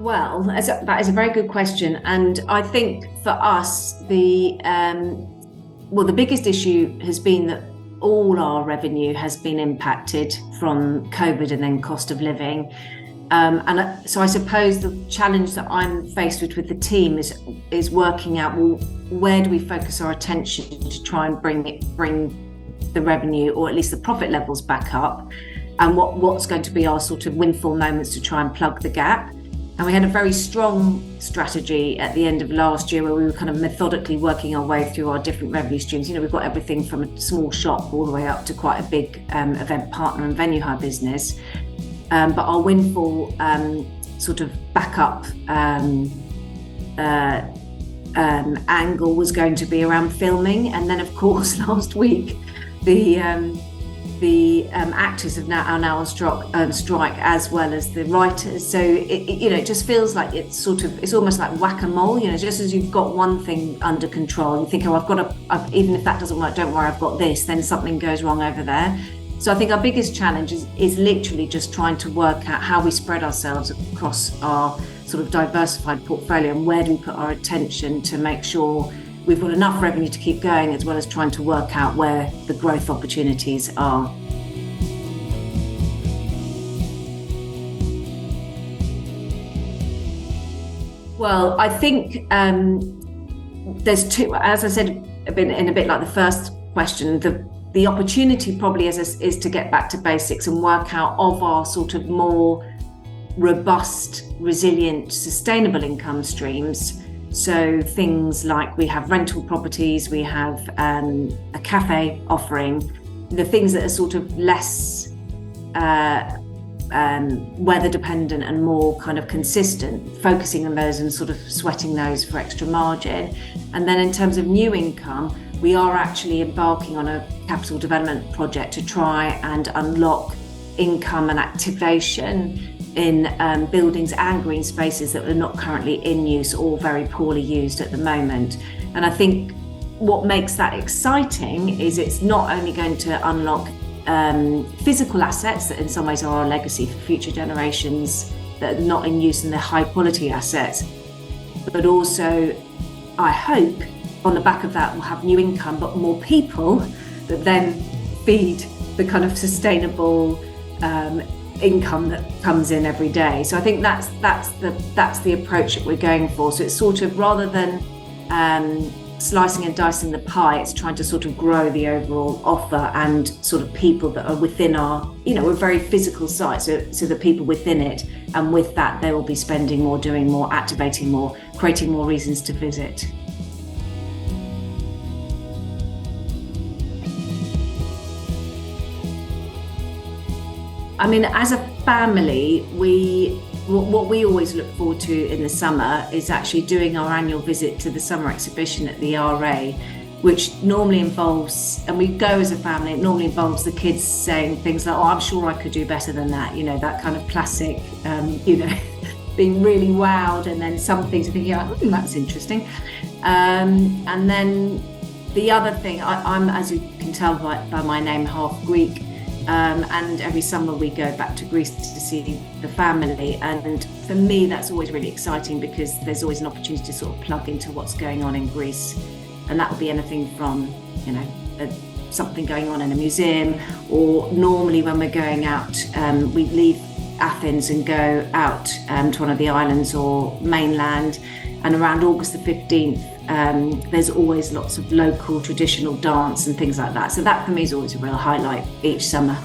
Well, that is a very good question. And I think for us, the biggest issue has been that all our revenue has been impacted from COVID and then cost of living. So I suppose the challenge that I'm faced with the team is working out, well, where do we focus our attention to try and bring the revenue, or at least the profit levels, back up, and what's going to be our sort of windfall moments to try and plug the gap. And we had a very strong strategy at the end of last year where we were kind of methodically working our way through our different revenue streams. You know, we've got everything from a small shop all the way up to quite a big event partner and venue hire business. But our windfall sort of backup angle was going to be around filming. And then, of course, last week, the actors are now on strike, as well as the writers. So it just feels like it's almost like whack-a-mole. You know, just as you've got one thing under control, you think, even if that doesn't work, don't worry, I've got this. Then something goes wrong over there. So I think our biggest challenge is literally just trying to work out how we spread ourselves across our sort of diversified portfolio, and where do we put our attention to make sure we've got enough revenue to keep going, as well as trying to work out where the growth opportunities are. Well, I think there's two, as I said, in a bit like the first question, the opportunity probably is to get back to basics and work out of our sort of more robust, resilient, sustainable income streams. So things like we have rental properties, we have a cafe offering, the things that are sort of less weather dependent and more kind of consistent, focusing on those and sort of sweating those for extra margin. And then in terms of new income, we are actually embarking on a capital development project to try and unlock income and activation in buildings and green spaces that are not currently in use or very poorly used at the moment. And I think what makes that exciting is it's not only going to unlock physical assets that in some ways are our legacy for future generations that are not in use, and they're high quality assets, but also, I hope, on the back of that we'll have new income, but more people that then feed the kind of sustainable income that comes in every day. So I think that's the approach that we're going for. So it's sort of, rather than slicing and dicing the pie, it's trying to sort of grow the overall offer and sort of people that are within our, we're a very physical site, so the people within it, and with that they will be spending more, doing more, activating more, creating more reasons to visit. I mean, as a family, what we always look forward to in the summer is actually doing our annual visit to the summer exhibition at the RA, which normally involves, and we go as a family, it normally involves the kids saying things like, oh, I'm sure I could do better than that, that kind of classic, being really wowed, and then some things are thinking, oh, that's interesting. And then the other thing, I'm, as you can tell by my name, half Greek. And every summer we go back to Greece to see the family, and for me that's always really exciting because there's always an opportunity to sort of plug into what's going on in Greece, and that will be anything from something going on in a museum, or normally when we're going out we leave Athens and go out to one of the islands or mainland, and around August the 15th there's always lots of local traditional dance and things like that. So that for me is always a real highlight each summer.